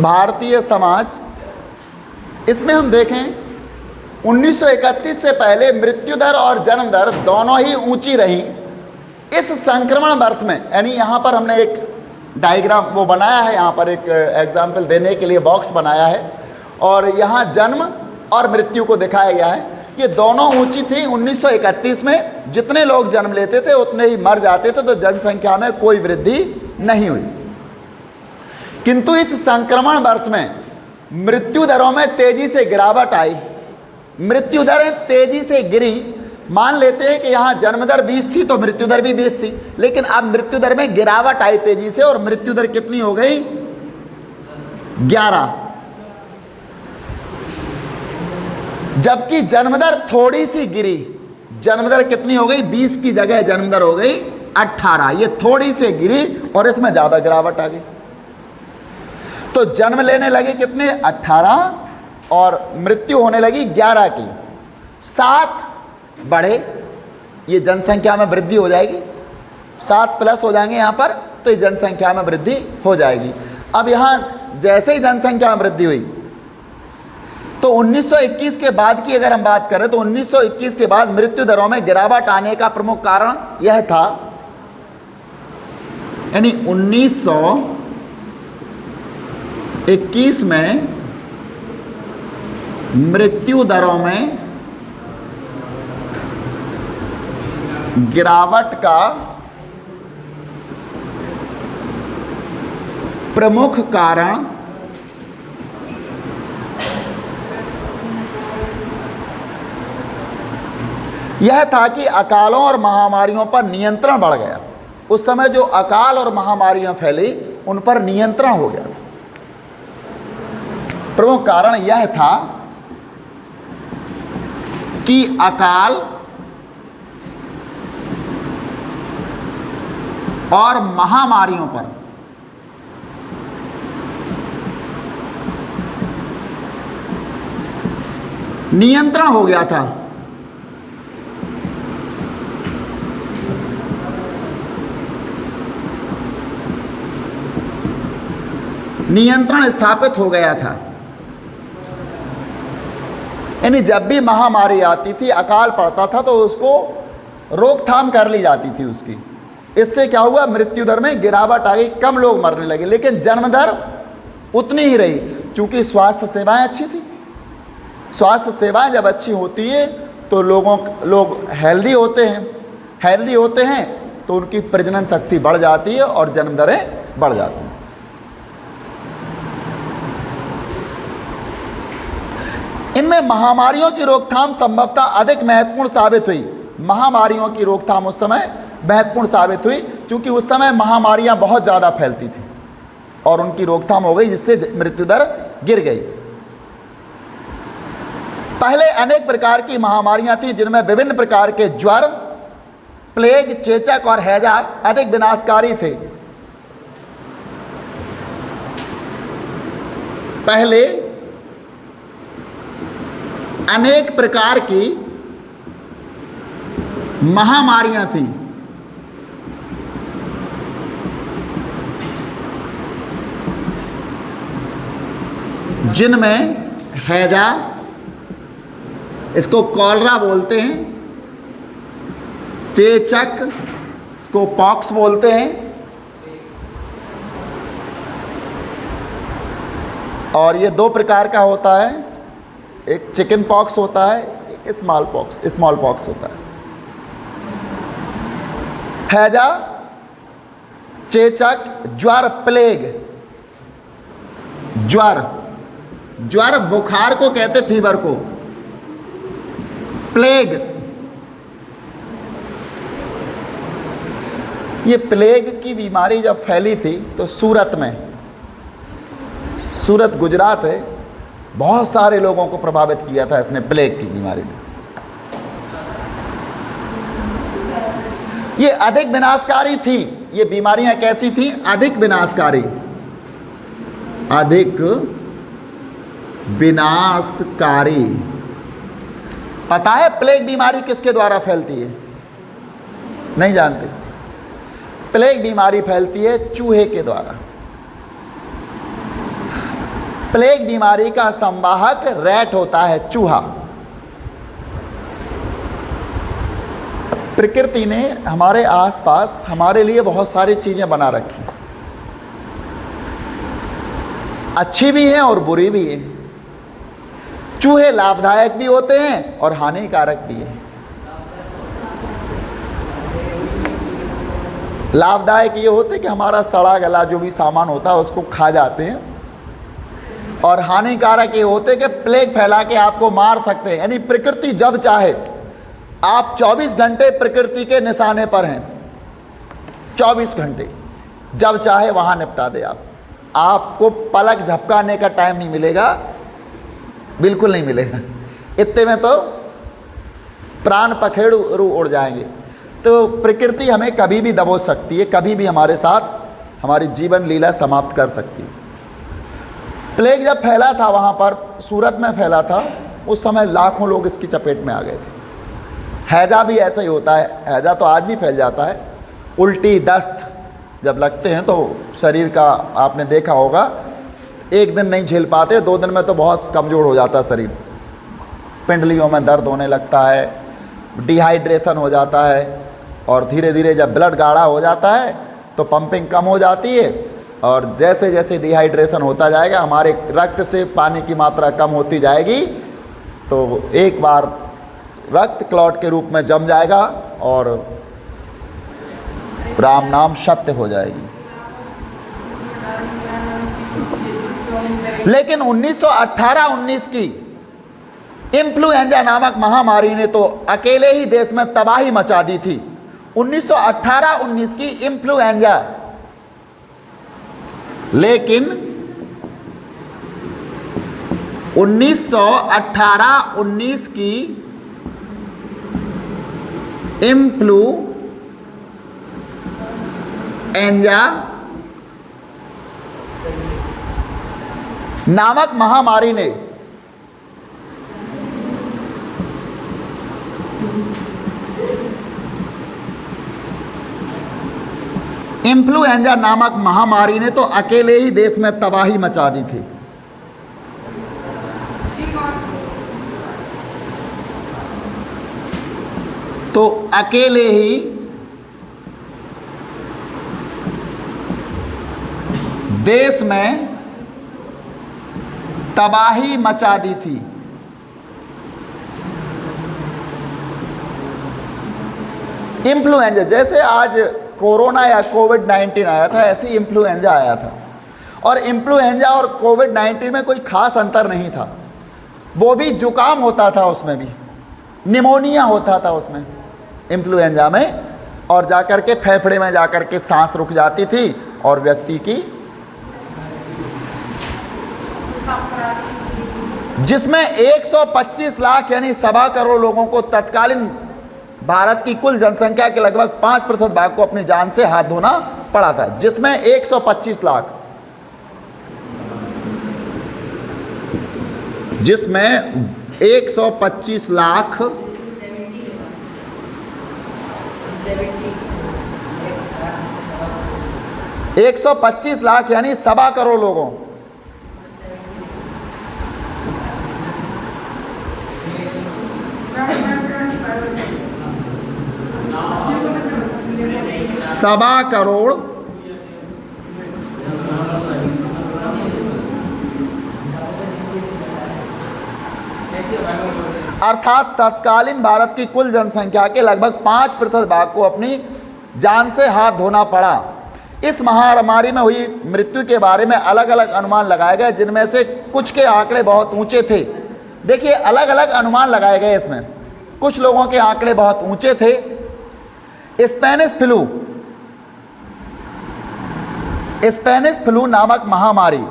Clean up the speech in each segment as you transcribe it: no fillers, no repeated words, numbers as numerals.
भारतीय समाज, इसमें हम देखें 1931 से पहले मृत्यु दर और जन्म दर दोनों ही ऊंची रही। इस संक्रमण वर्ष में, यानी यहाँ पर हमने एक डायग्राम वो बनाया है, यहाँ पर एक एग्जाम्पल देने के लिए बॉक्स बनाया है और यहाँ जन्म और मृत्यु को दिखाया गया है। ये दोनों ऊंची थी। 1931 में जितने लोग जन्म लेते थे उतने ही मर जाते थे, तो जनसंख्या में कोई वृद्धि नहीं हुई। किंतु इस संक्रमण वर्ष में मृत्यु दरों में तेजी से गिरावट आई। मृत्यु दरें तेजी से गिरी। मान लेते हैं कि यहाँ जन्म दर 20 थी तो मृत्यु दर भी 20 थी, लेकिन अब मृत्यु दर में गिरावट आई तेजी से और मृत्यु दर कितनी हो गई? 11। जबकि जन्म दर थोड़ी सी गिरी। जन्म दर कितनी हो गई? 20 की जगह जन्म दर हो गई 18। ये थोड़ी सी गिरी और इसमें ज़्यादा गिरावट आ गई। तो जन्म लेने लगे कितने? 18 और मृत्यु होने लगी 11 की। 7 बढ़े, ये जनसंख्या में वृद्धि हो जाएगी। 7 प्लस हो जाएंगे यहाँ पर, तो ये जनसंख्या में वृद्धि हो जाएगी। अब यहाँ जैसे ही जनसंख्या में वृद्धि हुई तो 1921 के बाद की अगर हम बात करें तो 1921 के बाद मृत्यु दरों में गिरावट आने का प्रमुख कारण यह था, यानी 1921 में मृत्यु दरों में गिरावट का प्रमुख कारण यह था कि अकालों और महामारियों पर नियंत्रण बढ़ गया। उस समय जो अकाल और महामारियां फैली उन पर नियंत्रण हो गया था। प्रमुख कारण यह था कि अकाल और महामारियों पर नियंत्रण हो गया था। नियंत्रण स्थापित हो गया था। यानी जब भी महामारी आती थी, अकाल पड़ता था, तो उसको रोकथाम कर ली जाती थी उसकी। इससे क्या हुआ? मृत्यु दर में गिरावट आ गई, कम लोग मरने लगे, लेकिन जन्म दर उतनी ही रही, क्योंकि स्वास्थ्य सेवाएं अच्छी थी। स्वास्थ्य सेवाएं जब अच्छी होती है तो लोग हेल्दी होते हैं। हेल्दी होते हैं तो उनकी प्रजनन शक्ति बढ़ जाती है और जन्म दरें बढ़ जाती हैं। इनमें महामारियों की रोकथाम संभवतः अधिक महत्वपूर्ण साबित हुई। महामारियों की रोकथाम उस समय महत्वपूर्ण साबित हुई, क्योंकि उस समय महामारियां बहुत ज़्यादा फैलती थी और उनकी रोकथाम हो गई, जिससे मृत्यु दर गिर गई। पहले अनेक प्रकार की महामारियां थी, जिनमें विभिन्न प्रकार के ज्वर, प्लेग, चेचक और हैजा अधिक विनाशकारी थे। पहले अनेक प्रकार की महामारियां थी, जिनमें हैजा, इसको कॉलरा बोलते हैं, चेचक, इसको पॉक्स बोलते हैं, और ये 2 प्रकार का होता है, एक चिकन पॉक्स होता है, एक स्मॉल पॉक्स होता है। हैजा, चेचक, ज्वर, प्लेग। ज्वर बुखार को कहते, फीवर को। प्लेग, ये प्लेग की बीमारी जब फैली थी तो सूरत गुजरात है, बहुत सारे लोगों को प्रभावित किया था इसने, प्लेग की बीमारी ने। ये अधिक विनाशकारी थी। ये बीमारियां कैसी थी? अधिक विनाशकारी। पता है प्लेग बीमारी किसके द्वारा फैलती है? नहीं जानते? प्लेग बीमारी फैलती है चूहे के द्वारा। प्लेग बीमारी का संवाहक रैट होता है, चूहा। प्रकृति ने हमारे आसपास हमारे लिए बहुत सारी चीजें बना रखी, अच्छी भी हैं और बुरी भी हैं। चूहे लाभदायक भी होते हैं और हानिकारक भी हैं। लाभदायक ये होते कि हमारा सड़ा गला जो भी सामान होता है उसको खा जाते हैं, और हानिकारक ये होते कि प्लेग फैला के आपको मार सकते हैं। यानी प्रकृति जब चाहे, आप 24 घंटे प्रकृति के निशाने पर हैं, 24 घंटे जब चाहे वहाँ निपटा दे आपको पलक झपकाने का टाइम नहीं मिलेगा, बिल्कुल नहीं मिलेगा। इतने में तो प्राण पखेरु उड़ जाएंगे। तो प्रकृति हमें कभी भी दबोच सकती है, कभी भी हमारे साथ हमारी जीवन लीला समाप्त कर सकती है। प्लेग जब फैला था वहाँ पर, सूरत में फैला था, उस समय लाखों लोग इसकी चपेट में आ गए थे। हैजा भी ऐसा ही होता है, हैजा तो आज भी फैल जाता है। उल्टी दस्त जब लगते हैं तो शरीर का आपने देखा होगा, एक दिन नहीं झेल पाते, 2 दिन में तो बहुत कमज़ोर हो जाता है शरीर। पिंडलियों में दर्द होने लगता है, डिहाइड्रेशन हो जाता है, और धीरे धीरे जब ब्लड गाढ़ा हो जाता है तो पंपिंग कम हो जाती है, और जैसे जैसे डिहाइड्रेशन होता जाएगा, हमारे रक्त से पानी की मात्रा कम होती जाएगी, तो एक बार रक्त क्लॉट के रूप में जम जाएगा और राम नाम सत्य हो जाएगी। लेकिन 1918-19 की इन्फ्लुएंजा नामक महामारी ने तो अकेले ही देश में तबाही मचा दी थी। 1918-19 की इन्फ्लुएंजा। लेकिन 1918-19 की इन्फ्लुएंजा नामक महामारी ने इन्फ्लुएंजा नामक महामारी ने तो अकेले ही देश में तबाही मचा दी थी। तो अकेले ही देश में तबाही मचा दी थी। इन्फ्लुएंजा, जैसे आज कोरोना या कोविड-19 आया था, ऐसे ही इन्फ्लुएंजा आया था। और इन्फ्लुएंजा और कोविड-19 में कोई खास अंतर नहीं था। वो भी जुकाम होता था, उसमें भी निमोनिया होता था उसमें, इन्फ्लुएंजा में, और जाकर के फेफड़े में जाकर के सांस रुक जाती थी और व्यक्ति की, जिसमें 125 लाख यानी 1.25 करोड़ लोगों को तत्कालीन भारत की कुल जनसंख्या के लगभग 5% भाग को अपनी जान से हाथ धोना पड़ा था, जिसमें 125 लाख, जिसमें 125 लाख 125 लाख यानी 1.25 करोड़ लोगों, सवा करोड़ अर्थात तत्कालीन भारत की कुल जनसंख्या के लगभग 5% भाग को अपनी जान से हाथ धोना पड़ा। इस महामारी में हुई मृत्यु के बारे में अलग अलग अनुमान लगाए गए, जिनमें से कुछ के आंकड़े बहुत ऊंचे थे। देखिए, अलग अलग अनुमान लगाए गए इसमें। कुछ लोगों के आंकड़े बहुत ऊंचे थे। स्पेनिश फ्लू नामक महामारी,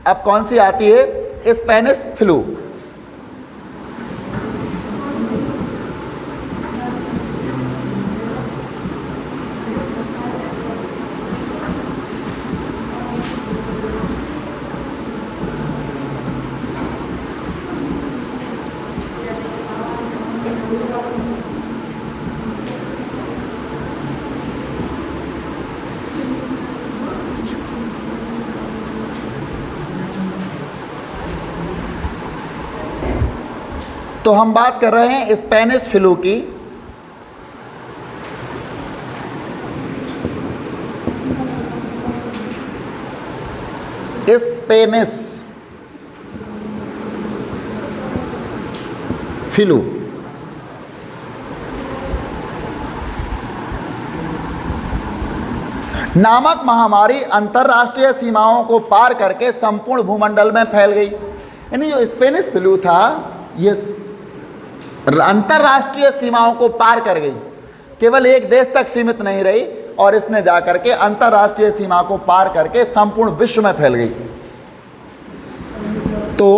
अब कौन सी आती है? Spanish flu. तो हम बात कर रहे हैं स्पेनिश फ्लू की। स्पेनिश फ्लू नामक महामारी अंतर्राष्ट्रीय सीमाओं को पार करके संपूर्ण भूमंडल में फैल गई। यानी जो स्पेनिश फ्लू था ये अंतर्राष्ट्रीय सीमाओं को पार कर गई, केवल एक देश तक सीमित नहीं रही और इसने जाकर के अंतर्राष्ट्रीय सीमा को पार करके संपूर्ण विश्व में फैल गई। तो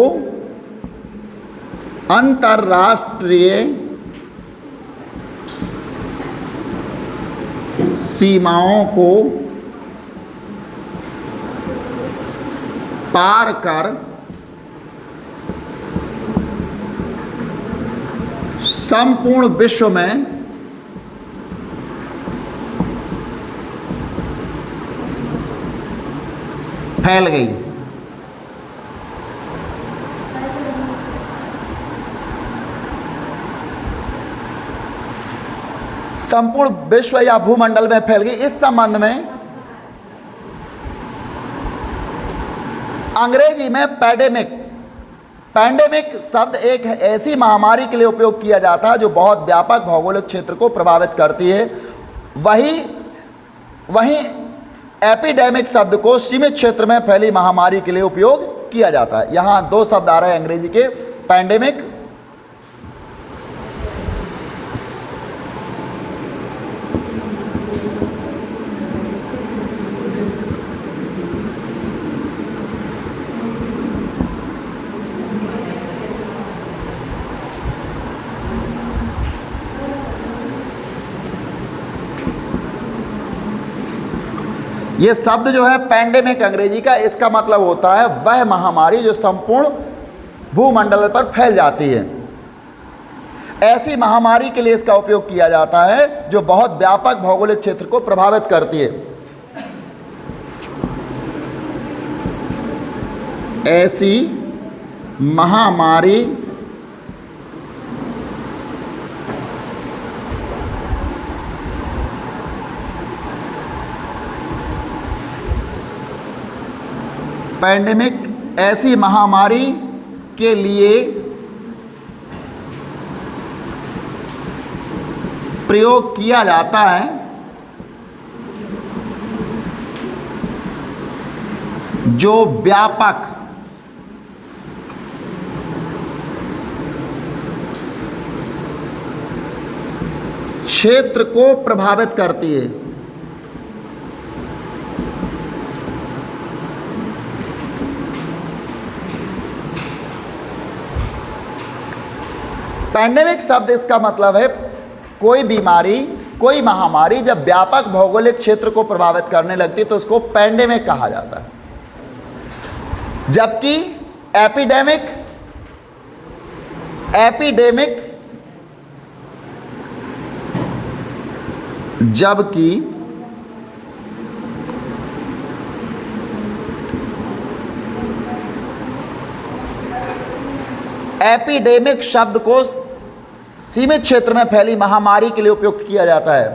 अंतर्राष्ट्रीय सीमाओं को पार कर संपूर्ण विश्व में फैल गई। संपूर्ण विश्व या भूमंडल में फैल गई। इस संबंध में अंग्रेजी में पैंडेमिक शब्द एक ऐसी महामारी के लिए उपयोग किया जाता है जो बहुत व्यापक भौगोलिक क्षेत्र को प्रभावित करती है। वहीं एपिडेमिक शब्द को सीमित क्षेत्र में फैली महामारी के लिए उपयोग किया जाता है। यहाँ दो शब्द आ रहे हैं अंग्रेजी के, पैंडेमिक ये शब्द जो है पैंडेमिक अंग्रेजी का, इसका मतलब होता है वह महामारी जो संपूर्ण भूमंडल पर फैल जाती है। ऐसी महामारी के लिए इसका उपयोग किया जाता है जो बहुत व्यापक भौगोलिक क्षेत्र को प्रभावित करती है। ऐसी महामारी पैंडेमिक ऐसी महामारी के लिए प्रयोग किया जाता है जो व्यापक क्षेत्र को प्रभावित करती है। पैंडेमिक शब्द इसका मतलब है कोई बीमारी, कोई महामारी जब व्यापक भौगोलिक क्षेत्र को प्रभावित करने लगती है तो उसको पैंडेमिक कहा जाता है। जबकि एपिडेमिक एपिडेमिक शब्द को सीमित क्षेत्र में फैली महामारी के लिए उपयुक्त किया जाता है।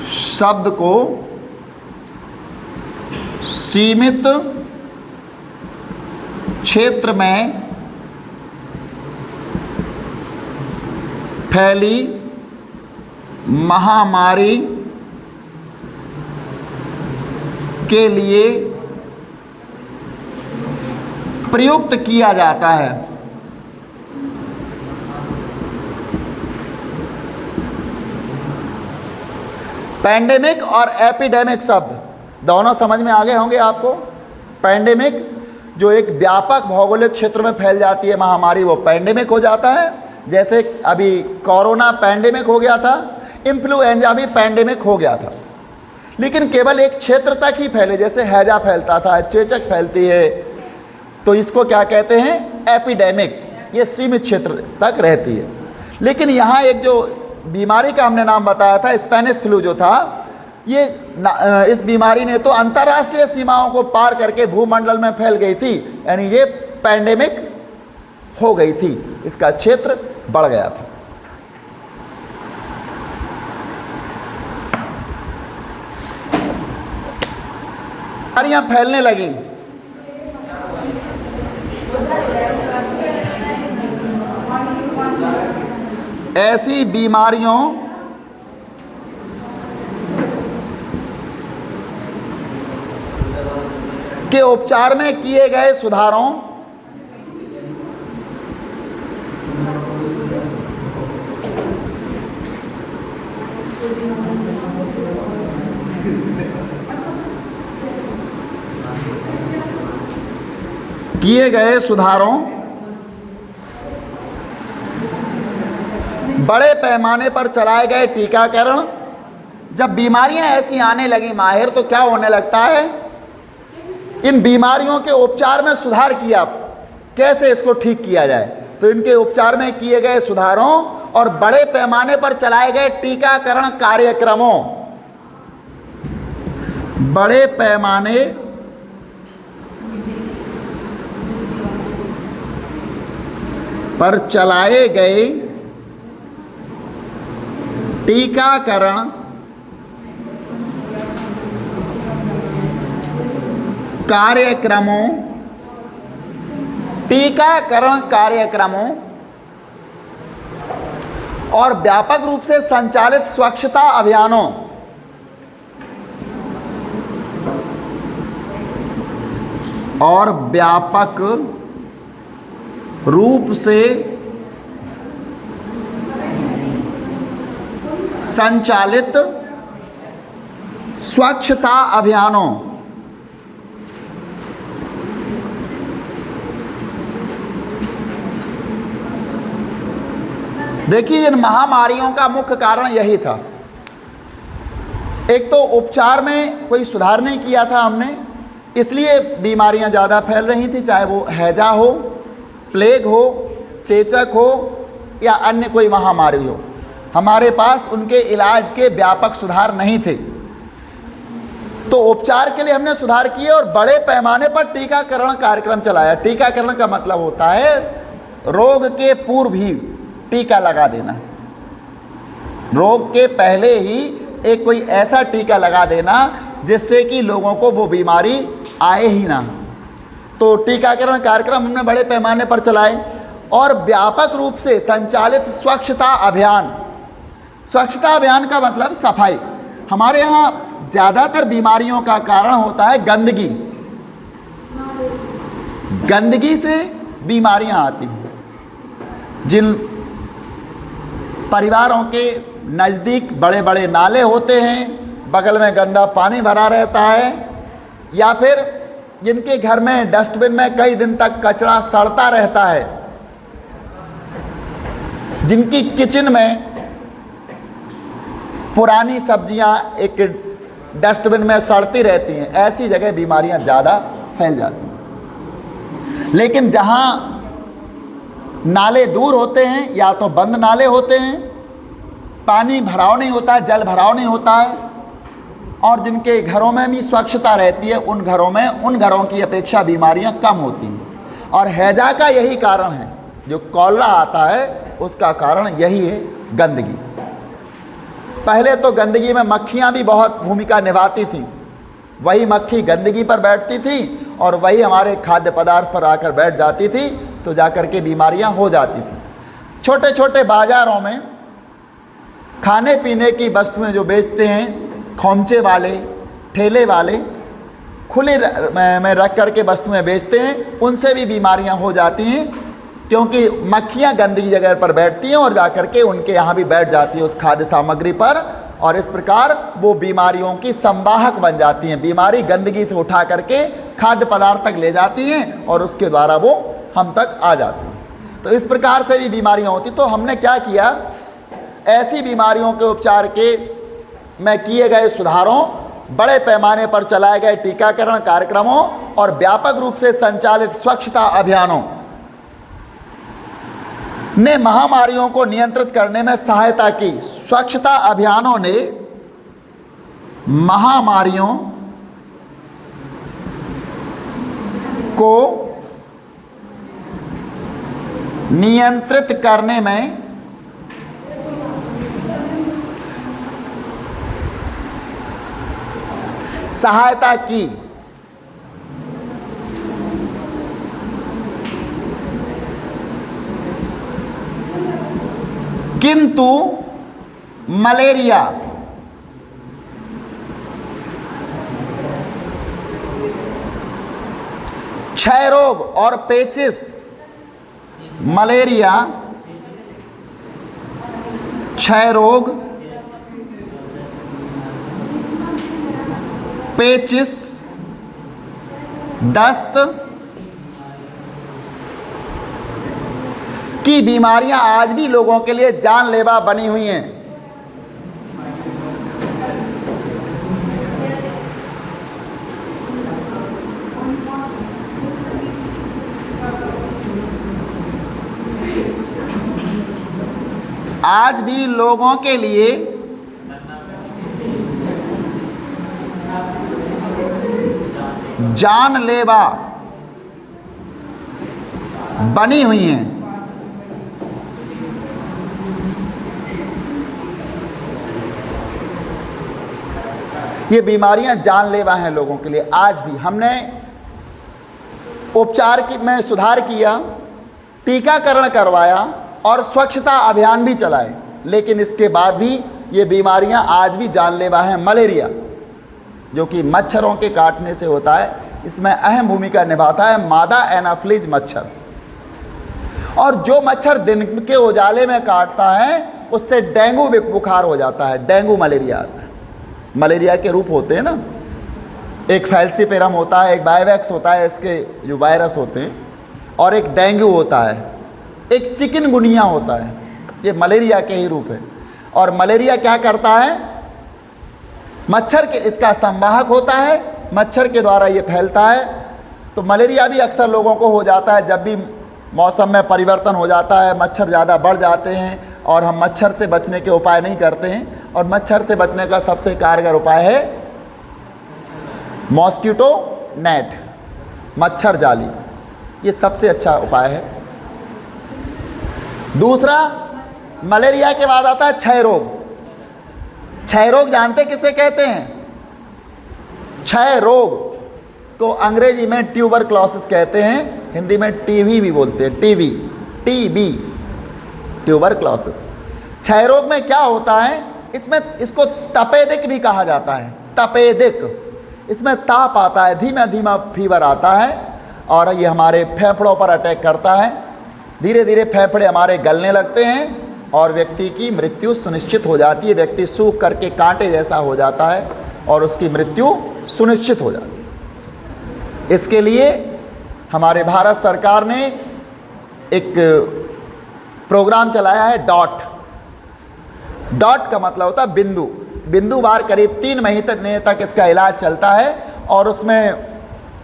शब्द को सीमित क्षेत्र में फैली महामारी के लिए प्रयुक्त किया जाता है। पैंडेमिक और एपिडेमिक शब्द दोनों समझ में आ गए होंगे आपको। पैंडेमिक जो एक व्यापक भौगोलिक क्षेत्र में फैल जाती है महामारी, वो पैंडेमिक हो जाता है। जैसे अभी कोरोना पैंडेमिक हो गया था, इन्फ्लुएंजा भी पैंडेमिक हो गया था, लेकिन केवल एक क्षेत्र तक ही फैले। जैसे हैजा फैलता था, चेचक फैलती है, तो इसको क्या कहते हैं, एपिडेमिक। ये सीमित क्षेत्र तक रहती है। लेकिन यहाँ एक जो बीमारी का हमने नाम बताया था, स्पेनिश फ्लू जो था, इस बीमारी ने तो अंतर्राष्ट्रीय सीमाओं को पार करके भूमंडल में फैल गई थी, यानी ये पैंडेमिक हो गई थी, इसका क्षेत्र बढ़ गया था। बीमारियां फैलने लगी। ऐसी बीमारियों के उपचार में किए गए सुधारों बड़े पैमाने पर चलाए गए टीकाकरण, जब बीमारियां ऐसी आने लगी माहिर, तो क्या होने लगता है, इन बीमारियों के उपचार में सुधार किया, कैसे इसको ठीक किया जाए। तो इनके उपचार में किए गए सुधारों और बड़े पैमाने पर चलाए गए टीकाकरण कार्यक्रमों, बड़े पैमाने पर चलाए गए टीकाकरण कार्यक्रमों और व्यापक रूप से संचालित स्वच्छता अभियानों और व्यापक रूप से संचालित स्वच्छता अभियानों देखिए, इन महामारियों का मुख्य कारण यही था। एक तो उपचार में कोई सुधार नहीं किया था हमने, इसलिए बीमारियां ज़्यादा फैल रही थी, चाहे वो हैजा हो, प्लेग हो, चेचक हो या अन्य कोई महामारी हो। हमारे पास उनके इलाज के व्यापक सुधार नहीं थे, तो उपचार के लिए हमने सुधार किए और बड़े पैमाने पर टीकाकरण कार्यक्रम चलाया। टीकाकरण का मतलब होता है रोग के पूर्व ही टीका लगा देना, रोग के पहले ही एक कोई ऐसा टीका लगा देना जिससे कि लोगों को वो बीमारी आए ही ना। तो टीकाकरण कार्यक्रम हमने बड़े पैमाने पर चलाए और व्यापक रूप से संचालित स्वच्छता अभियान। स्वच्छता अभियान का मतलब सफाई। हमारे यहाँ ज़्यादातर बीमारियों का कारण होता है गंदगी, गंदगी से बीमारियाँ आती हैं। जिन परिवारों के नज़दीक बड़े बड़े नाले होते हैं, बगल में गंदा पानी भरा रहता है, या फिर जिनके घर में डस्टबिन में कई दिन तक कचरा सड़ता रहता है, जिनकी किचन में पुरानी सब्जियां एक डस्टबिन में सड़ती रहती हैं, ऐसी जगह बीमारियां ज़्यादा फैल जाती हैं। लेकिन जहां नाले दूर होते हैं या तो बंद नाले होते हैं, पानी भराव नहीं होता है, जल भराव नहीं होता है, और जिनके घरों में भी स्वच्छता रहती है, उन घरों की अपेक्षा बीमारियां कम होती हैं। और हैजा का यही कारण है, जो कॉलरा आता है उसका कारण यही है, गंदगी। पहले तो गंदगी में मक्खियां भी बहुत भूमिका निभाती थीं। वही मक्खी गंदगी पर बैठती थी और वही हमारे खाद्य पदार्थ पर आकर बैठ जाती थी, तो जाकर के बीमारियां हो जाती थी। छोटे छोटे बाज़ारों में खाने पीने की वस्तुएं जो बेचते हैं, खोमचे वाले, ठेले वाले खुले में रख कर के वस्तुएं बेचते हैं, उनसे भी बीमारियां हो जाती हैं, क्योंकि मक्खियां गंदगी जगह पर बैठती हैं और जाकर के उनके यहाँ भी बैठ जाती है उस खाद्य सामग्री पर, और इस प्रकार वो बीमारियों की संवाहक बन जाती हैं। बीमारी गंदगी से उठा करके खाद्य पदार्थ तक ले जाती हैं और उसके द्वारा वो हम तक आ जाती हैं। तो इस प्रकार से भी बीमारियां होती। तो हमने क्या किया, ऐसी बीमारियों के उपचार के में किए गए सुधारों, बड़े पैमाने पर चलाए गए टीकाकरण कार्यक्रमों और व्यापक रूप से संचालित स्वच्छता अभियानों ने महामारियों को नियंत्रित करने में सहायता की। स्वच्छता अभियानों ने महामारियों को नियंत्रित करने में सहायता की। किंतु मलेरिया क्षय रोग और पेचिस, मलेरिया, क्षय रोग, पेचिस, दस्त की बीमारियां आज भी लोगों के लिए जानलेवा बनी हुई हैं। आज भी लोगों के लिए जानलेवा बनी हुई हैं। ये बीमारियां जानलेवा हैं लोगों के लिए आज भी। हमने उपचार में सुधार किया, टीकाकरण करवाया और स्वच्छता अभियान भी चलाए, लेकिन इसके बाद भी ये बीमारियां आज भी जानलेवा हैं। मलेरिया जो कि मच्छरों के काटने से होता है, इसमें अहम भूमिका निभाता है मादा एनाफ्लीज मच्छर। और जो मच्छर दिन के उजाले में काटता है उससे डेंगू बुखार हो जाता है, डेंगू मलेरिया आता है। मलेरिया के रूप होते हैं ना, एक फैल्सीपेरम होता है, एक बायोवैक्स होता है, इसके जो वायरस होते हैं, और एक डेंगू होता है, एक चिकनगुनिया होता है। ये मलेरिया के ही रूप है। और मलेरिया क्या करता है, मच्छर के, इसका संवाहक होता है, मच्छर के द्वारा ये फैलता है। तो मलेरिया भी अक्सर लोगों को हो जाता है जब भी मौसम में परिवर्तन हो जाता है, मच्छर ज़्यादा बढ़ जाते हैं और हम मच्छर से बचने के उपाय नहीं करते हैं। और मच्छर से बचने का सबसे कारगर उपाय है मॉस्किटो नेट, मच्छर जाली। ये सबसे अच्छा उपाय है। दूसरा, मलेरिया के बाद आता है क्षय रोग। क्षय रोग जानते किसे कहते हैं? क्षय रोग, इसको अंग्रेजी में ट्यूबरक्लोसिस कहते हैं, हिंदी में टीबी भी बोलते हैं, टीबी, ट्यूबरक्लोसिस। क्षय रोग में क्या होता है, इसमें इसको तपेदिक भी कहा जाता है, तपेदिक। इसमें ताप आता है, धीमा धीमा फीवर आता है और ये हमारे फेफड़ों पर अटैक करता है। धीरे धीरे फेफड़े हमारे गलने लगते हैं और व्यक्ति की मृत्यु सुनिश्चित हो जाती है। व्यक्ति सूख करके कांटे जैसा हो जाता है और उसकी मृत्यु सुनिश्चित हो जाती है। इसके लिए हमारे भारत सरकार ने एक प्रोग्राम चलाया है, डॉट का मतलब होता है बिंदु। बिंदुवार करीब 3 महीने तक इसका इलाज चलता है और उसमें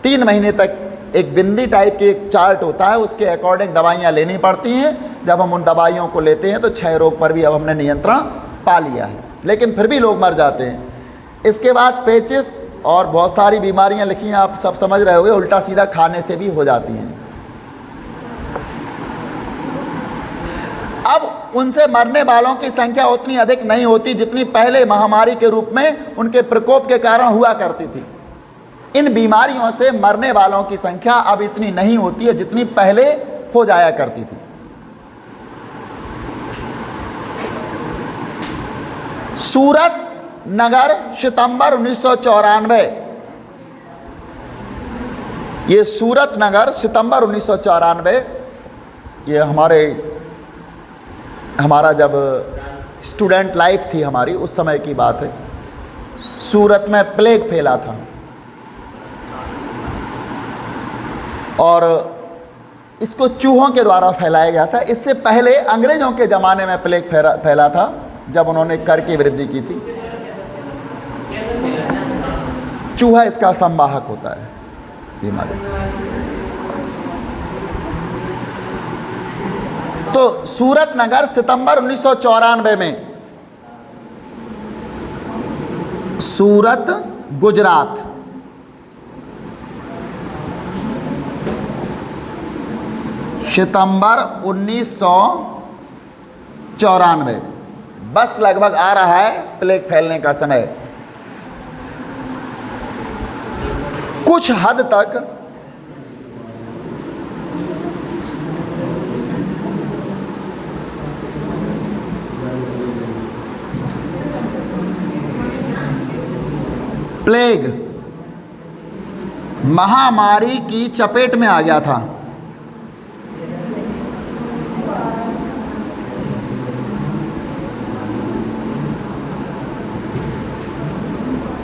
3 महीने तक एक बिंदी टाइप की एक चार्ट होता है, उसके अकॉर्डिंग दवाइयाँ लेनी पड़ती हैं। जब हम उन दवाइयों को लेते हैं तो क्षय रोग पर भी अब हमने नियंत्रण पा लिया है, लेकिन फिर भी लोग मर जाते हैं। इसके बाद पेचिस और बहुत सारी बीमारियाँ लिखी हैं, आप सब समझ रहे होंगे, उल्टा सीधा खाने से भी हो जाती हैं। अब उनसे मरने वालों की संख्या उतनी अधिक नहीं होती जितनी पहले महामारी के रूप में उनके प्रकोप के कारण हुआ करती थी। इन बीमारियों से मरने वालों की संख्या अब इतनी नहीं होती है जितनी पहले हो जाया करती थी। सूरत नगर सितंबर 1994, ये सूरत नगर सितंबर 1994, ये हमारा जब स्टूडेंट लाइफ थी हमारी, उस समय की बात है। सूरत में प्लेग फैला था और इसको चूहों के द्वारा फैलाया गया था। इससे पहले अंग्रेज़ों के ज़माने में प्लेग फैला था, जब उन्होंने कर की वृद्धि की थी। चूहा इसका संवाहक होता है बीमारी। तो सूरत नगर सितंबर 1994 में सूरत गुजरात। सितंबर 1994। बस लगभग आ रहा है प्लेग फैलने का समय। कुछ हद तक प्लेग महामारी की चपेट में आ गया था।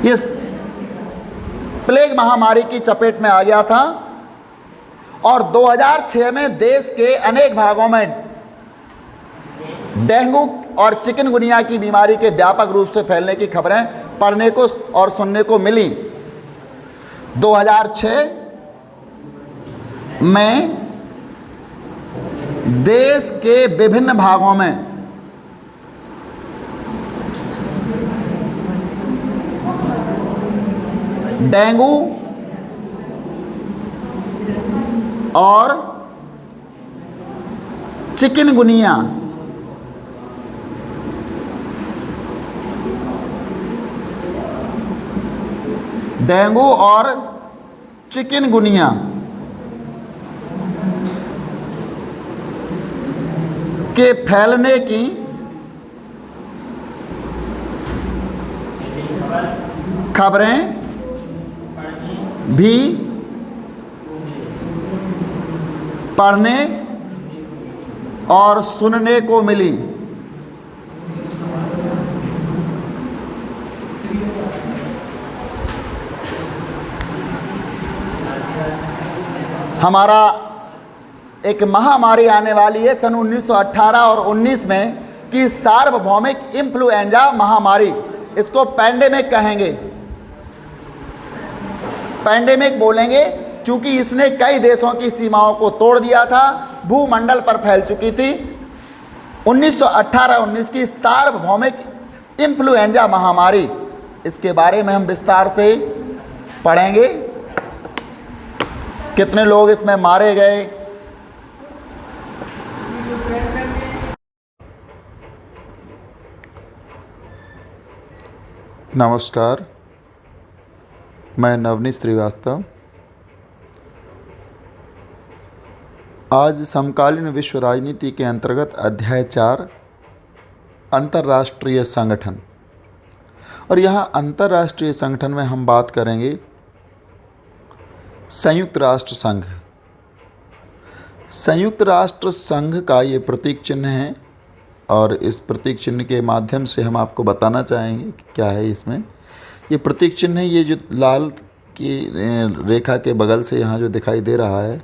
ये प्लेग महामारी की चपेट में आ गया था और 2006 में देश के अनेक भागों में डेंगू और चिकनगुनिया की बीमारी के व्यापक रूप से फैलने की खबरें पढ़ने को और सुनने को मिली। 2006 में देश के विभिन्न भागों में डेंगू और चिकनगुनिया के फैलने की खबरें भी पढ़ने और सुनने को मिली। हमारा एक महामारी आने वाली है सन 1918 और 19 में कि सार्वभौमिक इन्फ्लुएंजा महामारी, इसको पैंडेमिक कहेंगे। पैंडेमिक बोलेंगे क्योंकि इसने कई देशों की सीमाओं को तोड़ दिया था, भूमंडल पर फैल चुकी थी। 1918-19 की सार्वभौमिक इन्फ्लुएंजा महामारी, इसके बारे में हम विस्तार से पढ़ेंगे। कितने लोग इसमें मारे गए, नमस्कार, मैं नवनीत श्रीवास्तव। आज समकालीन विश्व राजनीति के अंतर्गत अध्याय 4 अंतर्राष्ट्रीय संगठन, और यहाँ अंतर्राष्ट्रीय संगठन में हम बात करेंगे संयुक्त राष्ट्र संघ। संयुक्त राष्ट्र संघ का ये प्रतीक चिन्ह है और इस प्रतीक चिन्ह के माध्यम से हम आपको बताना चाहेंगे कि क्या है इसमें। ये प्रतीक चिन्ह है, ये जो लाल की रेखा के बगल से यहाँ जो दिखाई दे रहा है,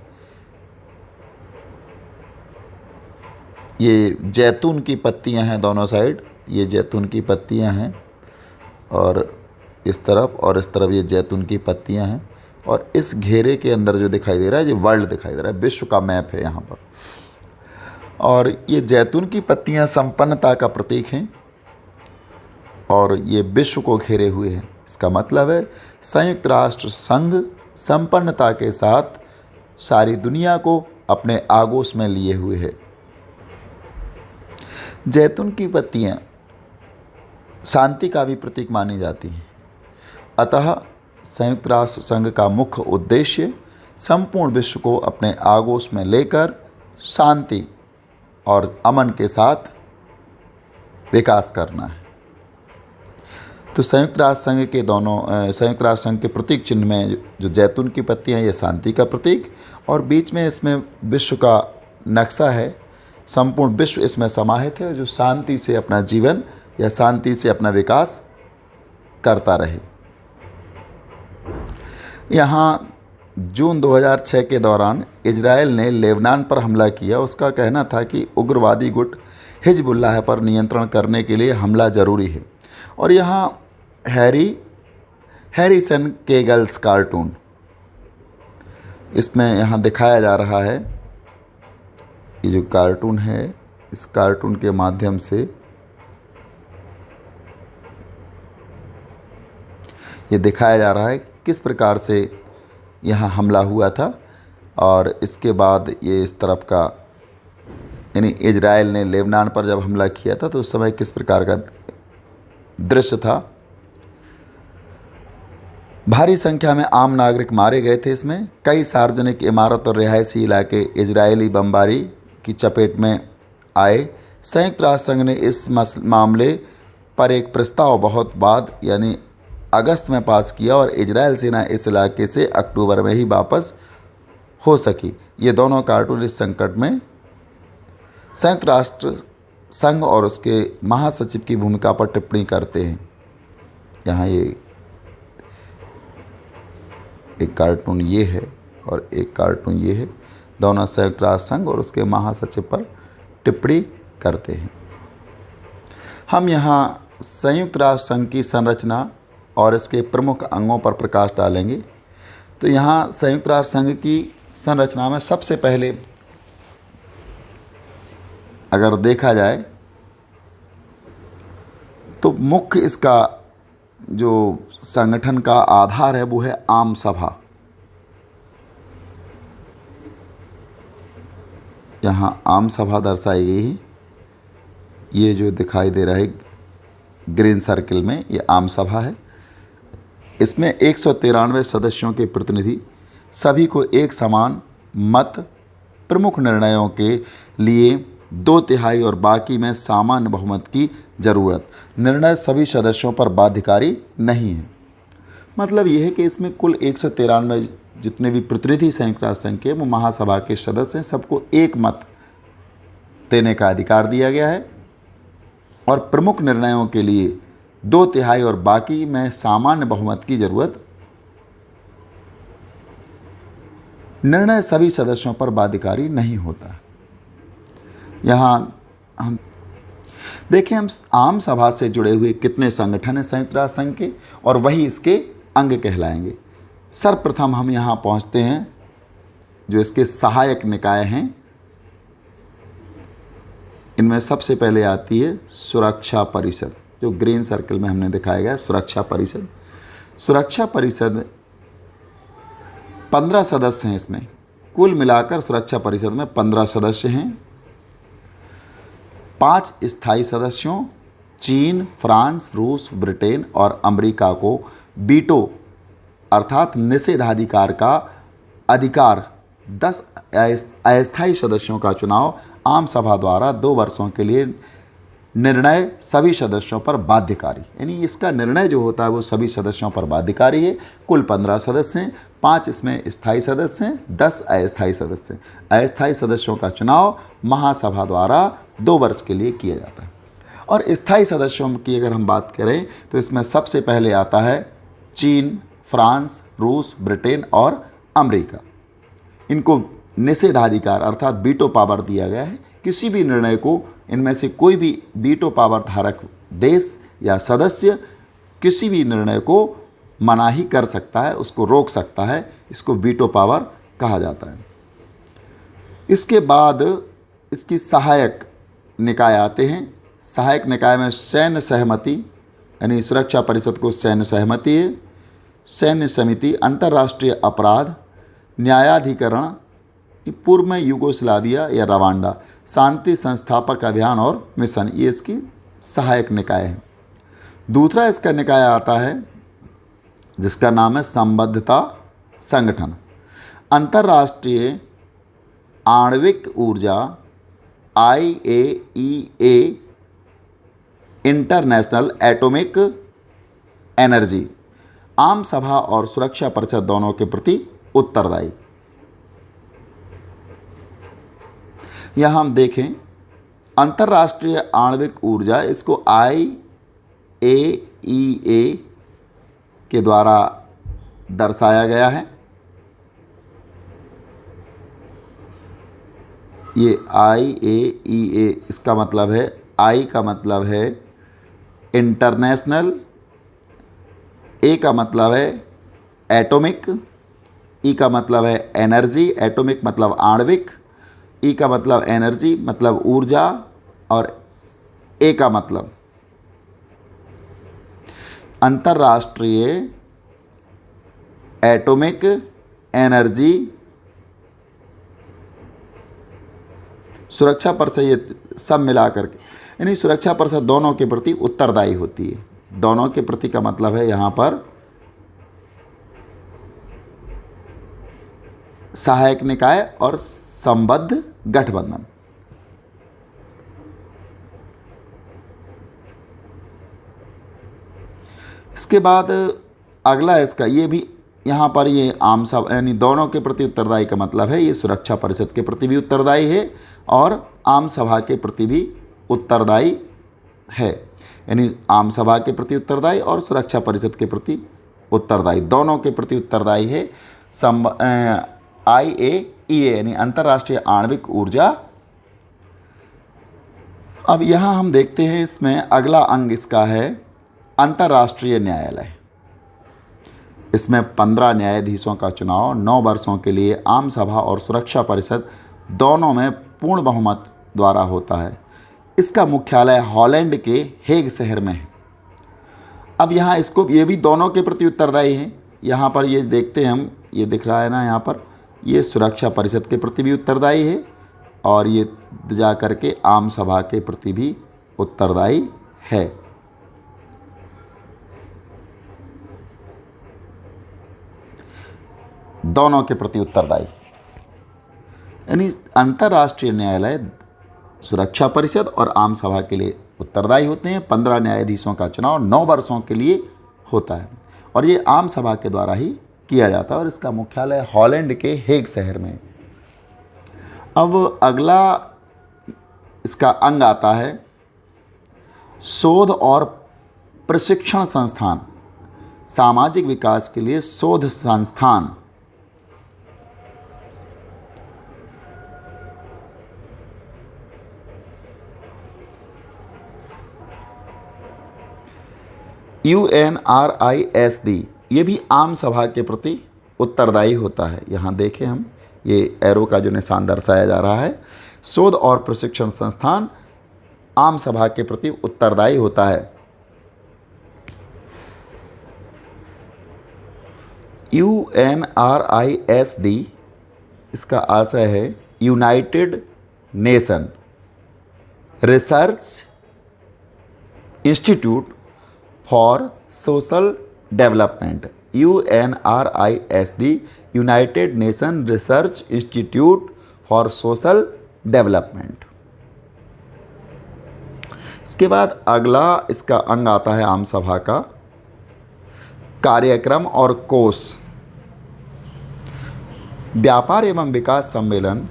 ये जैतून की पत्तियाँ हैं दोनों साइड। ये जैतून की पत्तियाँ हैं और इस तरफ ये जैतून की पत्तियाँ हैं। और इस घेरे के अंदर जो दिखाई दे रहा है, ये वर्ल्ड दिखाई दे रहा है, विश्व का मैप है यहाँ पर। और ये जैतून की पत्तियाँ संपन्नता का प्रतीक हैं और ये विश्व को घेरे हुए हैं। इसका मतलब है संयुक्त राष्ट्र संघ संपन्नता के साथ सारी दुनिया को अपने आगोश में लिए हुए है। जैतून की पत्तियाँ शांति का भी प्रतीक मानी जाती हैं। अतः संयुक्त राष्ट्र संघ का मुख्य उद्देश्य संपूर्ण विश्व को अपने आगोश में लेकर शांति और अमन के साथ विकास करना है। तो संयुक्त राष्ट्र संघ के प्रतीक चिन्ह में जो जैतून की पत्तियाँ, ये शांति का प्रतीक, और बीच में इसमें विश्व का नक्शा है। संपूर्ण विश्व इसमें समाहित है जो शांति से अपना जीवन या शांति से अपना विकास करता रहे। यहाँ जून 2006 के दौरान इजराइल ने लेबनान पर हमला किया। उसका कहना था कि उग्रवादी गुट हिजबुल्लाह पर नियंत्रण करने के लिए हमला ज़रूरी है। और यहाँ हैरिसन केगल्स कार्टून इसमें यहाँ दिखाया जा रहा है। ये जो कार्टून है, इस कार्टून के माध्यम से ये दिखाया जा रहा है किस प्रकार से यहाँ हमला हुआ था और इसके बाद ये इस तरफ का यानी इजराइल ने लेबनान पर जब हमला किया था तो उस समय किस प्रकार का दृश्य था। भारी संख्या में आम नागरिक मारे गए थे। इसमें कई सार्वजनिक इमारत और रिहायशी इलाके इजरायली बमबारी की चपेट में आए। संयुक्त राष्ट्र संघ ने इस मामले पर एक प्रस्ताव बहुत बाद यानी अगस्त में पास किया और इजरायल सेना इस इलाके से अक्टूबर में ही वापस हो सकी। ये दोनों कार्टून इस संकट में संयुक्त राष्ट्र संघ और उसके महासचिव की भूमिका पर टिप्पणी करते हैं। यहाँ ये एक कार्टून ये है और एक कार्टून ये है, दोनों संयुक्त राष्ट्र संघ और उसके महासचिव पर टिप्पणी करते हैं। हम यहाँ संयुक्त राष्ट्र संघ की संरचना और इसके प्रमुख अंगों पर प्रकाश डालेंगे। तो यहाँ संयुक्त राष्ट्र संघ की संरचना में सबसे पहले अगर देखा जाए तो मुख्य इसका जो संगठन का आधार है वो है आम सभा। यहाँ आम सभा दर्शाई गई है। ये जो दिखाई दे रहा है ग्रीन सर्किल में, ये आम सभा है। इसमें 193 सदस्यों के प्रतिनिधि, सभी को एक समान मत, प्रमुख निर्णयों के लिए 2/3 और बाकी में सामान्य बहुमत की ज़रूरत। निर्णय सभी सदस्यों पर बाध्यकारी नहीं है। मतलब यह है कि इसमें कुल 193 जितने भी प्रतिनिधि संयुक्त राष्ट्र संघ के वो महासभा के सदस्य हैं, सबको एक मत देने का अधिकार दिया गया है और प्रमुख निर्णयों के लिए 2/3 और बाकी में सामान्य बहुमत की जरूरत। निर्णय सभी सदस्यों पर बाध्यकारी नहीं होता। यहाँ हम देखें, हम आम सभा से जुड़े हुए कितने संगठन हैं संयुक्त राष्ट्र संघ के और वही इसके अंग कहलाएंगे। सर्वप्रथम हम यहाँ पहुँचते हैं जो इसके सहायक निकाय हैं। इनमें सबसे पहले आती है सुरक्षा परिषद, जो ग्रीन सर्कल में हमने दिखाया गया सुरक्षा परिषद। सुरक्षा परिषद 15 सदस्य हैं। इसमें कुल मिलाकर सुरक्षा परिषद में 15 सदस्य हैं। 5 स्थायी सदस्यों चीन, फ्रांस, रूस, ब्रिटेन और अमेरिका को वीटो अर्थात निषेधाधिकार का अधिकार, 10 अस्थायी सदस्यों का चुनाव आम सभा द्वारा 2 वर्षों के लिए, निर्णय सभी सदस्यों पर बाध्यकारी, यानी इसका निर्णय जो होता है वो सभी सदस्यों पर बाध्यकारी है। कुल 15 सदस्य हैं, 5 इसमें स्थायी सदस्य हैं, 10 अस्थायी सदस्य हैं। अस्थायी सदस्यों का चुनाव महासभा द्वारा 2 वर्ष के लिए किया जाता है। और स्थायी सदस्यों की अगर हम बात करें तो इसमें सबसे पहले आता है चीन, फ्रांस, रूस, ब्रिटेन और अमेरिका। इनको निषेधाधिकार अर्थात वीटो पावर दिया गया है। किसी भी निर्णय को इनमें से कोई भी वीटो पावर धारक देश या सदस्य किसी भी निर्णय को मनाही कर सकता है, उसको रोक सकता है। इसको वीटो पावर कहा जाता है। इसके बाद इसकी सहायक निकाय आते हैं। सहायक निकाय में सैन्य सहमति यानी सुरक्षा परिषद को सैन्य सहमति है, सैन्य समिति, अंतर्राष्ट्रीय अपराध, न्यायाधिकरण, पूर्व में यूगोस्लाविया या रवांडा, शांति संस्थापक अभियान और मिशन, ये इसकी सहायक निकाय है। दूसरा इसका निकाय आता है जिसका नाम है संबद्धता संगठन। अंतर्राष्ट्रीय आणविक ऊर्जा IAEA, इंटरनेशनल एटॉमिक एनर्जी, आम सभा और सुरक्षा परिषद दोनों के प्रति उत्तरदायी। यहाँ हम देखें अंतर्राष्ट्रीय आणविक ऊर्जा, इसको IAEA के द्वारा दर्शाया गया है। ये IAEA, इसका मतलब है, I का मतलब है इंटरनेशनल, A का मतलब है एटॉमिक, E का मतलब है एनर्जी, एटॉमिक मतलब आणविक, E का मतलब एनर्जी मतलब ऊर्जा और A का मतलब अंतर्राष्ट्रीय एटॉमिक एनर्जी सुरक्षा परिषद, ये सब मिला करके यानी सुरक्षा परिषद दोनों के प्रति उत्तरदायी होती है। दोनों के प्रति का मतलब है यहाँ पर सहायक निकाय और संबद्ध गठबंधन। इसके बाद अगला इसका ये भी यहाँ पर ये आम सभा यानी दोनों के प्रति उत्तरदायी का मतलब है ये सुरक्षा परिषद के प्रति भी उत्तरदायी है और आम सभा के प्रति भी उत्तरदायी है। यानी आम सभा के प्रति उत्तरदायी और सुरक्षा परिषद के प्रति उत्तरदायी, दोनों के प्रति उत्तरदायी है IAEA यानी अंतर्राष्ट्रीय आणविक ऊर्जा। अब यहाँ हम देखते हैं इसमें अगला अंग इसका है अंतर्राष्ट्रीय न्यायालय। इसमें 15 न्यायाधीशों का चुनाव 9 वर्षों के लिए आम सभा और सुरक्षा परिषद दोनों में पूर्ण बहुमत द्वारा होता है। इसका मुख्यालय हॉलैंड के हेग शहर में है। अब यहाँ इसको ये भी दोनों के प्रति उत्तरदायी है। यहाँ पर ये देखते हैं हम, ये दिख रहा है ना, यहाँ पर ये सुरक्षा परिषद के प्रति भी उत्तरदायी है और ये जा कर के आम सभा के प्रति भी उत्तरदायी है। दोनों के प्रति उत्तरदायी यानी अंतर्राष्ट्रीय न्यायालय सुरक्षा परिषद और आम सभा के लिए उत्तरदायी होते हैं। 15 न्यायाधीशों का चुनाव 9 वर्षों के लिए होता है और ये आम सभा के द्वारा ही किया जाता है और इसका मुख्यालय हॉलैंड के हेग शहर में। अब अगला इसका अंग आता है शोध और प्रशिक्षण संस्थान, सामाजिक विकास के लिए शोध संस्थान। UNRISD ये भी आम सभा के प्रति उत्तरदायी होता है। यहाँ देखें हम, ये एरो का जो निशान दर्शाया जा रहा है, शोध और प्रशिक्षण संस्थान आम सभा के प्रति उत्तरदायी होता है। UNRISD इसका आशय है United nation research institute for social development. UNRISD United nation research institute for social development. इसके बाद अगला इसका अंग आता है आम सभा का कार्यक्रम और कोष। व्यापार एवं विकास सम्मेलन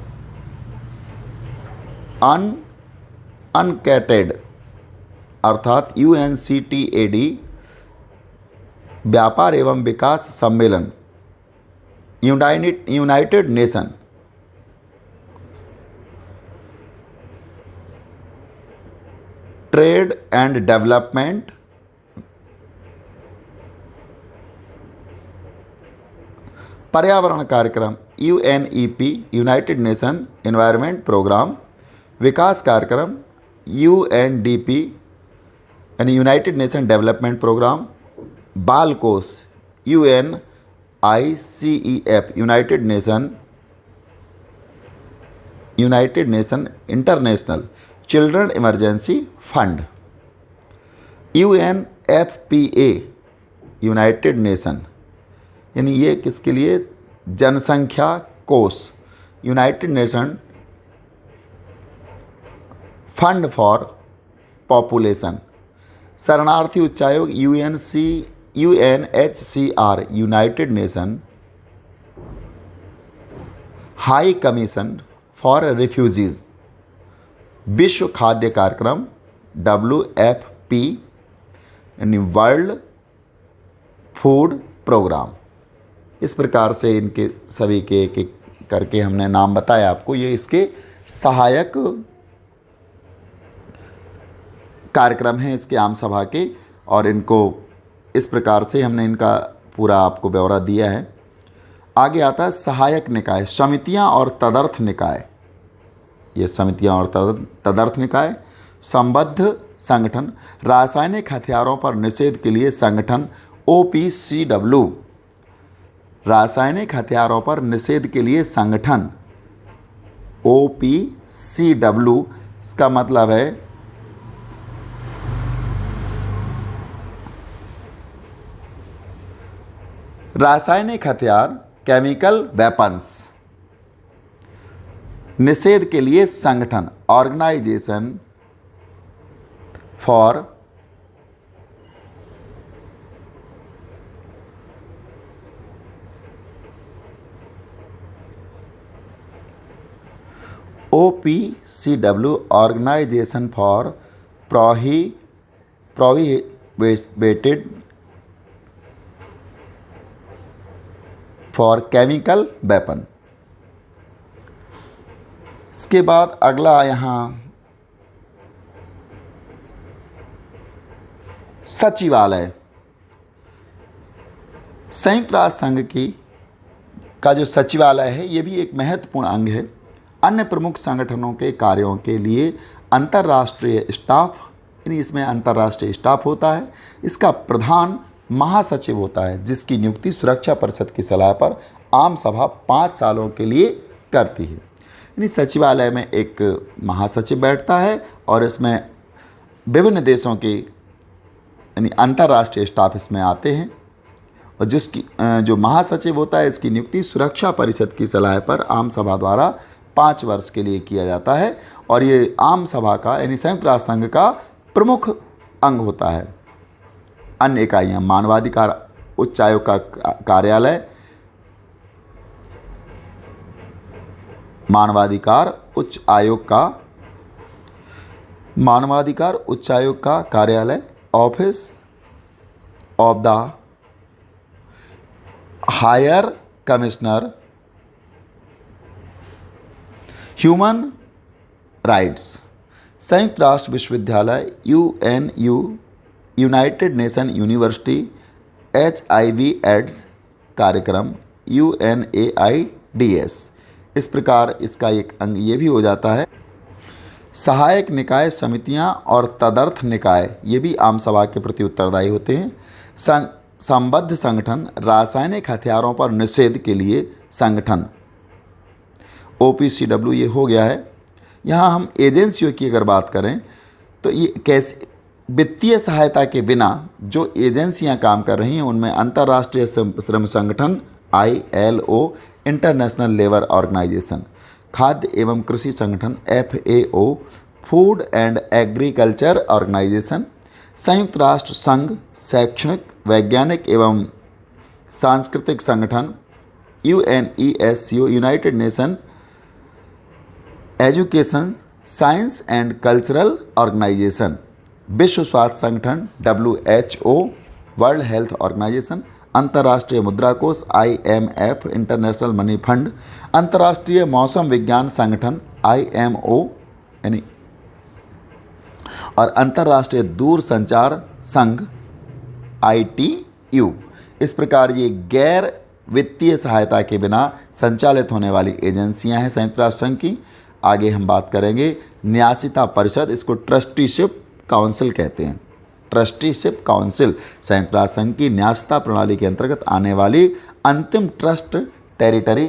अनकैटेड अर्थात UNCTAD व्यापार एवं विकास सम्मेलन United Nation trade and development पर्यावरण कार्यक्रम UNEP United Nation environment programme, विकास कार्यक्रम UNDP यानी यूनाइटेड नेशन डेवलपमेंट प्रोग्राम, बाल कोष UNICEF United nation international children emergency fund, UNFPA United nation यानी ये किसके लिए, जनसंख्या कोष, United nation fund for population, शरणार्थी उच्चायोग UNHCR United nation high commission for refugees, विश्व खाद्य कार्यक्रम WFP यानी वर्ल्ड फूड प्रोग्राम। इस प्रकार से इनके सभी के एक एक करके हमने नाम बताया आपको। ये इसके सहायक कार्यक्रम हैं इसके आम सभा के, और इनको इस प्रकार से हमने इनका पूरा आपको ब्यौरा दिया है। आगे आता है सहायक निकाय, समितियां और तदर्थ निकाय। ये समितियां और तदर्थ निकाय, संबद्ध संगठन, रासायनिक हथियारों पर निषेध के लिए संगठन OPCW, रासायनिक हथियारों पर निषेध के लिए संगठन OPCW, इसका मतलब है रासायनिक हथियार, केमिकल वेपन्स, निषेध के लिए संगठन, organisation for OPCW, organisation for prohibited for chemical weapon. इसके बाद अगला यहाँ सचिवालय। संयुक्त राष्ट्र संघ का जो सचिवालय है ये भी एक महत्वपूर्ण अंग है। अन्य प्रमुख संगठनों के कार्यों के लिए अंतर्राष्ट्रीय स्टाफ, यानी इसमें अंतर्राष्ट्रीय स्टाफ होता है। इसका प्रधान महासचिव होता है जिसकी नियुक्ति सुरक्षा परिषद की सलाह पर आम सभा 5 सालों के लिए करती है। यानी सचिवालय में एक महासचिव बैठता है और इसमें विभिन्न देशों के यानी अंतर्राष्ट्रीय स्टाफ इसमें आते हैं और जिसकी जो महासचिव होता है इसकी नियुक्ति सुरक्षा परिषद की सलाह पर आम सभा द्वारा 5 वर्ष के लिए किया जाता है और ये आम सभा का यानी संयुक्त राष्ट्र संघ का प्रमुख अंग होता है। अन्य इकाइयाँ मानवाधिकार उच्च आयोग का कार्यालय, मानवाधिकार उच्च आयोग का कार्यालय, office of the higher commissioner human rights, संयुक्त राष्ट्र विश्वविद्यालय united nation university HIV AIDS कार्यक्रम UNAIDS। इस प्रकार इसका एक अंग ये भी हो जाता है। सहायक निकाय समितियां और तदर्थ निकाय ये भी आम सभा के प्रति उत्तरदायी होते हैं। संबद्ध संगठन, रासायनिक हथियारों पर निषेध के लिए संगठन OPCW ये हो गया है। यहाँ हम एजेंसियों की अगर बात करें तो ये कैसे वित्तीय सहायता के बिना जो एजेंसियां काम कर रही हैं उनमें अंतर्राष्ट्रीय श्रम संगठन ILO, इंटरनेशनल लेबर ऑर्गेनाइजेशन, खाद्य एवं कृषि संगठन FAO, food and agriculture organisation, संयुक्त राष्ट्र संघ शैक्षणिक, वैज्ञानिक एवं सांस्कृतिक संगठन UNESCO, united nation education science and cultural organisation, विश्व स्वास्थ्य संगठन WHO, वर्ल्ड हेल्थ ऑर्गेनाइजेशन, अंतर्राष्ट्रीय मुद्रा कोष IMF, इंटरनेशनल मनी फंड, अंतर्राष्ट्रीय मौसम विज्ञान संगठन IMO यानी और अंतर्राष्ट्रीय दूर संचार संघ ITU। इस प्रकार ये गैर वित्तीय सहायता के बिना संचालित होने वाली एजेंसियां हैं संयुक्त राष्ट्र संघ की। आगे हम बात करेंगे न्यासिता परिषद, इसको ट्रस्टीशिप काउंसिल कहते हैं। ट्रस्टीशिप काउंसिल संयुक्त राष्ट्र संघ की न्यासता प्रणाली के अंतर्गत आने वाली अंतिम ट्रस्ट टेरिटरी।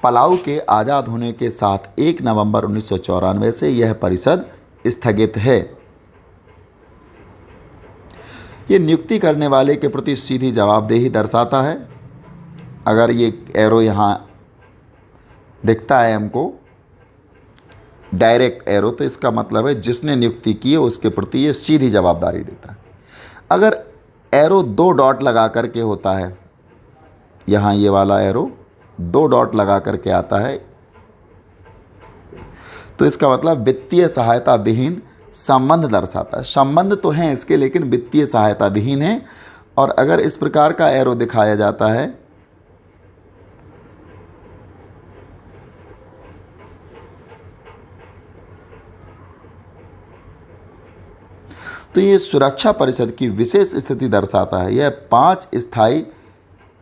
पलाऊ के आज़ाद होने के साथ 1 नवंबर 1994 से यह परिषद स्थगित है। ये नियुक्ति करने वाले के प्रति सीधी जवाबदेही दर्शाता है। अगर ये एरो यहाँ दिखता है हमको डायरेक्ट एरो, तो इसका मतलब है जिसने नियुक्ति की है उसके प्रति ये सीधी जवाबदारी देता है। अगर एरो 2 डॉट लगा करके होता है, यहाँ ये वाला एरो 2 डॉट लगा करके आता है, तो इसका मतलब वित्तीय सहायता विहीन संबंध दर्शाता है। संबंध तो हैं इसके लेकिन वित्तीय सहायता विहीन है। और अगर इस प्रकार का एरो दिखाया जाता है तो ये सुरक्षा परिषद की विशेष स्थिति दर्शाता है। यह 5 स्थायी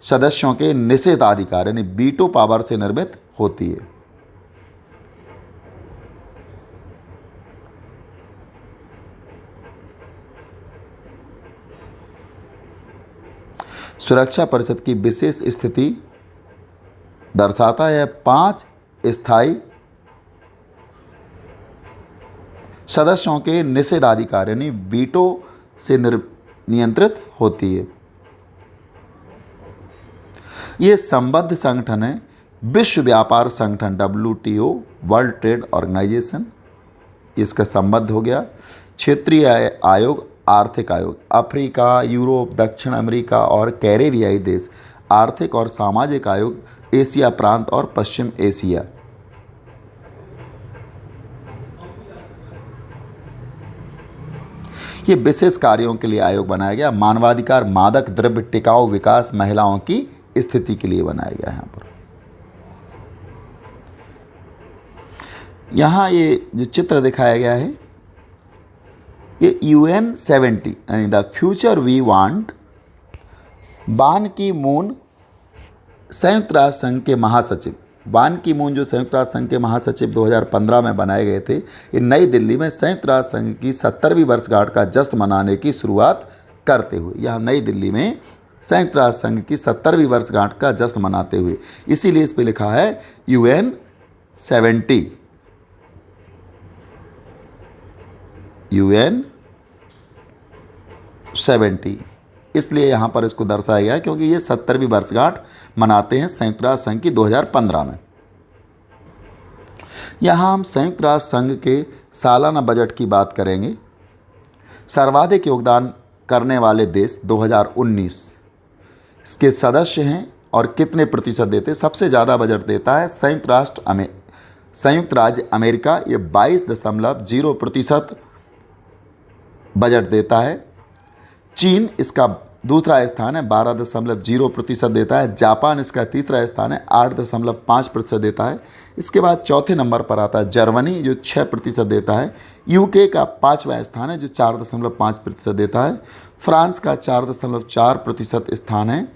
सदस्यों के निषेधाधिकार यानी वीटो पावर से निर्मित होती है। सुरक्षा परिषद की विशेष स्थिति दर्शाता है 5 स्थायी सदस्यों के निषेधाधिकार यानी वीटो से नियंत्रित होती है। ये संबद्ध संगठन है विश्व व्यापार संगठन WTO, वर्ल्ड ट्रेड ऑर्गेनाइजेशन, इसका संबद्ध हो गया। क्षेत्रीय आयोग, आर्थिक आयोग, अफ्रीका, यूरोप, दक्षिण अमेरिका और कैरेबियाई देश, आर्थिक और सामाजिक आयोग, एशिया प्रांत और पश्चिम एशिया। ये विशेष कार्यों के लिए आयोग बनाया गया। मानवाधिकार, मादक द्रव्य, टिकाऊ विकास, महिलाओं की स्थिति के लिए बनाया गया। यहाँ ये जो चित्र दिखाया गया है ये UN 70 यानी द फ्यूचर वी वांट, बान की मून संयुक्त राष्ट्र संघ के महासचिव, बान की मून जो संयुक्त राष्ट्र संघ के महासचिव 2015 में बनाए गए थे, ये नई दिल्ली में संयुक्त राष्ट्र संघ की 70वीं वर्षगांठ का जश्न मनाने की शुरुआत करते हुए, यहाँ नई दिल्ली में संयुक्त राष्ट्र संघ की 70वीं वर्षगांठ का जश्न मनाते हुए, इसीलिए इस पर लिखा है UN 70, UN 70, इसलिए यहाँ पर इसको दर्शाया गया क्योंकि ये 70वीं वर्षगांठ मनाते हैं संयुक्त राष्ट्र संघ की 2015 में। यहाँ हम संयुक्त राष्ट्र संघ के सालाना बजट की बात करेंगे। सर्वाधिक योगदान करने वाले देश 2019 इसके सदस्य हैं और कितने प्रतिशत देते हैं? सबसे ज़्यादा बजट देता है संयुक्त राज्य अमेरिका, ये 22.0% बजट देता है। चीन इसका दूसरा स्थान है, 12.0% देता है। जापान इसका तीसरा स्थान है, 8.5% देता है। इसके बाद चौथे नंबर पर आता है जर्मनी जो 6% देता है। यूके का 5वां स्थान है जो 4.5% देता है। फ्रांस का 4.4% स्थान है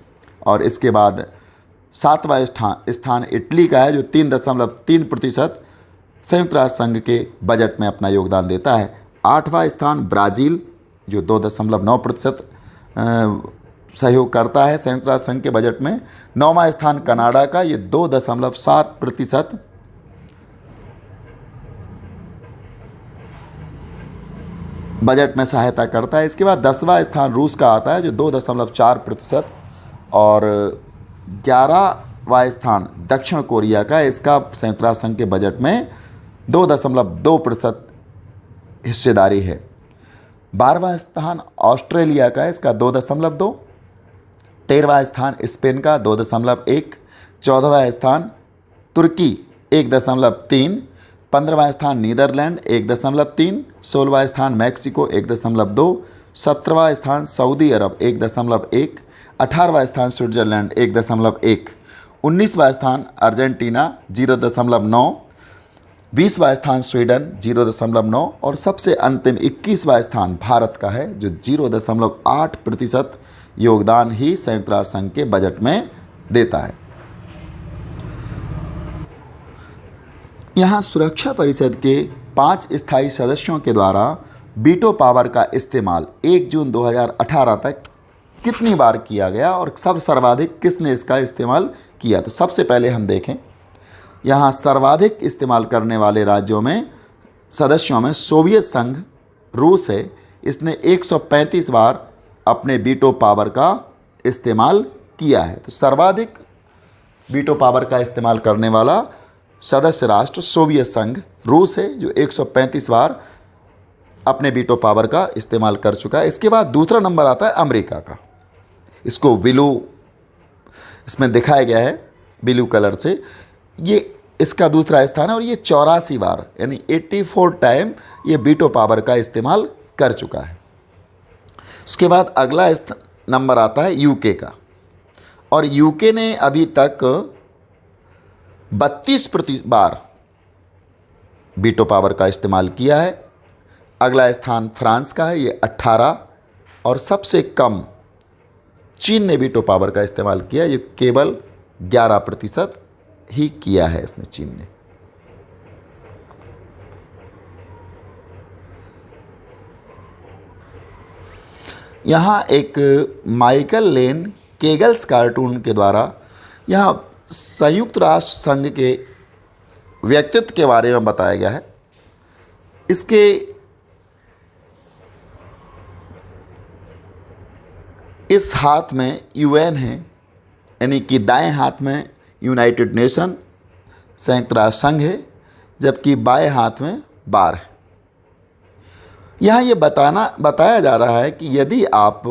और इसके बाद 7वां स्थान इटली का है जो 3.3% संयुक्त राष्ट्र संघ के बजट में अपना योगदान देता है। 8वां स्थान ब्राज़ील जो 2.9% सहयोग करता है संयुक्त राष्ट्र संघ के बजट में। 9वां स्थान कनाडा का, ये 2.7% बजट में सहायता करता है। इसके बाद 10वां स्थान रूस का आता है जो 2.4% और 11वां स्थान दक्षिण कोरिया का, इसका संयुक्त राष्ट्र संघ के बजट में 2.2% हिस्सेदारी है। 12वां स्थान ऑस्ट्रेलिया का है, इसका 2.2। 13वां स्थान स्पेन का 2.1। 14वां स्थान तुर्की 1.3। 15वां स्थान नीदरलैंड 1.3। 16वां स्थान मैक्सिको 1.2। 17वां स्थान सऊदी अरब 1.1। 18वां स्थान स्विट्जरलैंड 1.1। 19वां स्थान अर्जेंटीना 0.9। 20वां स्थान स्वीडन 0.9 और सबसे अंतिम 21वां स्थान भारत का है जो 0.8% योगदान ही संयुक्त राष्ट्र संघ के बजट में देता है। यहाँ सुरक्षा परिषद के 5 स्थायी सदस्यों के द्वारा वीटो पावर का इस्तेमाल 1 जून 2018 तक कितनी बार किया गया और सब सर्वाधिक किसने इसका इस्तेमाल किया? तो सबसे पहले हम देखें, यहाँ सर्वाधिक इस्तेमाल करने वाले राज्यों में सदस्यों में सोवियत संघ रूस है। इसने 135 बार अपने वीटो पावर का इस्तेमाल किया है। तो सर्वाधिक वीटो पावर का इस्तेमाल करने वाला सदस्य राष्ट्र सोवियत संघ रूस है जो 135 बार अपने वीटो पावर का इस्तेमाल कर चुका है। इसके बाद दूसरा नंबर आता है अमेरिका का, इसको ब्लू इसमें दिखाया गया है ब्लू कलर से, ये इसका दूसरा स्थान है और ये 84 बार यानी 84 टाइम ये वीटो पावर का इस्तेमाल कर चुका है। उसके बाद अगला नंबर आता है यूके का और यूके ने अभी तक 32 बार वीटो पावर का इस्तेमाल किया है। अगला स्थान फ्रांस का है, ये 18 और सबसे कम चीन ने वीटो पावर का इस्तेमाल किया, ये केवल 11% ही किया है इसने चीन ने। यहाँ एक माइकल लेन केगल्स कार्टून के द्वारा यहाँ संयुक्त राष्ट्र संघ के व्यक्तित्व के बारे में बताया गया है। इसके इस हाथ में यूएन है, यानी कि दाएं हाथ में यूनाइटेड नेशन संयुक्त राष्ट्र संघ है, जबकि बाएं हाथ में बार है। यहाँ ये बताया जा रहा है कि यदि आप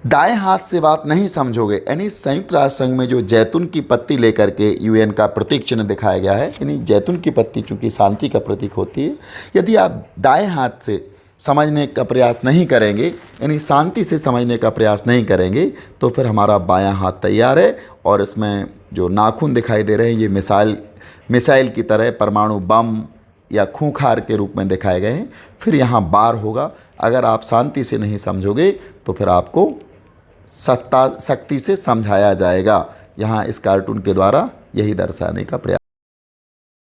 दाएं हाथ से बात नहीं समझोगे, यानी संयुक्त राष्ट्र संघ में जो जैतून की पत्ती लेकर के यूएन का प्रतीक चिन्ह दिखाया गया है, यानी जैतून की पत्ती चूंकि शांति का प्रतीक होती है, यदि आप दाएं हाथ से समझने का प्रयास नहीं करेंगे, यानी शांति से समझने का प्रयास नहीं करेंगे, तो फिर हमारा बायां हाथ तैयार है और इसमें जो नाखून दिखाई दे रहे हैं ये मिसाइल की तरह परमाणु बम या खूंखार के रूप में दिखाए गए हैं। फिर यहाँ बार होगा। अगर आप शांति से नहीं समझोगे तो फिर आपको शक्ति से समझाया जाएगा। यहाँ इस कार्टून के द्वारा यही दर्शाने का प्रयास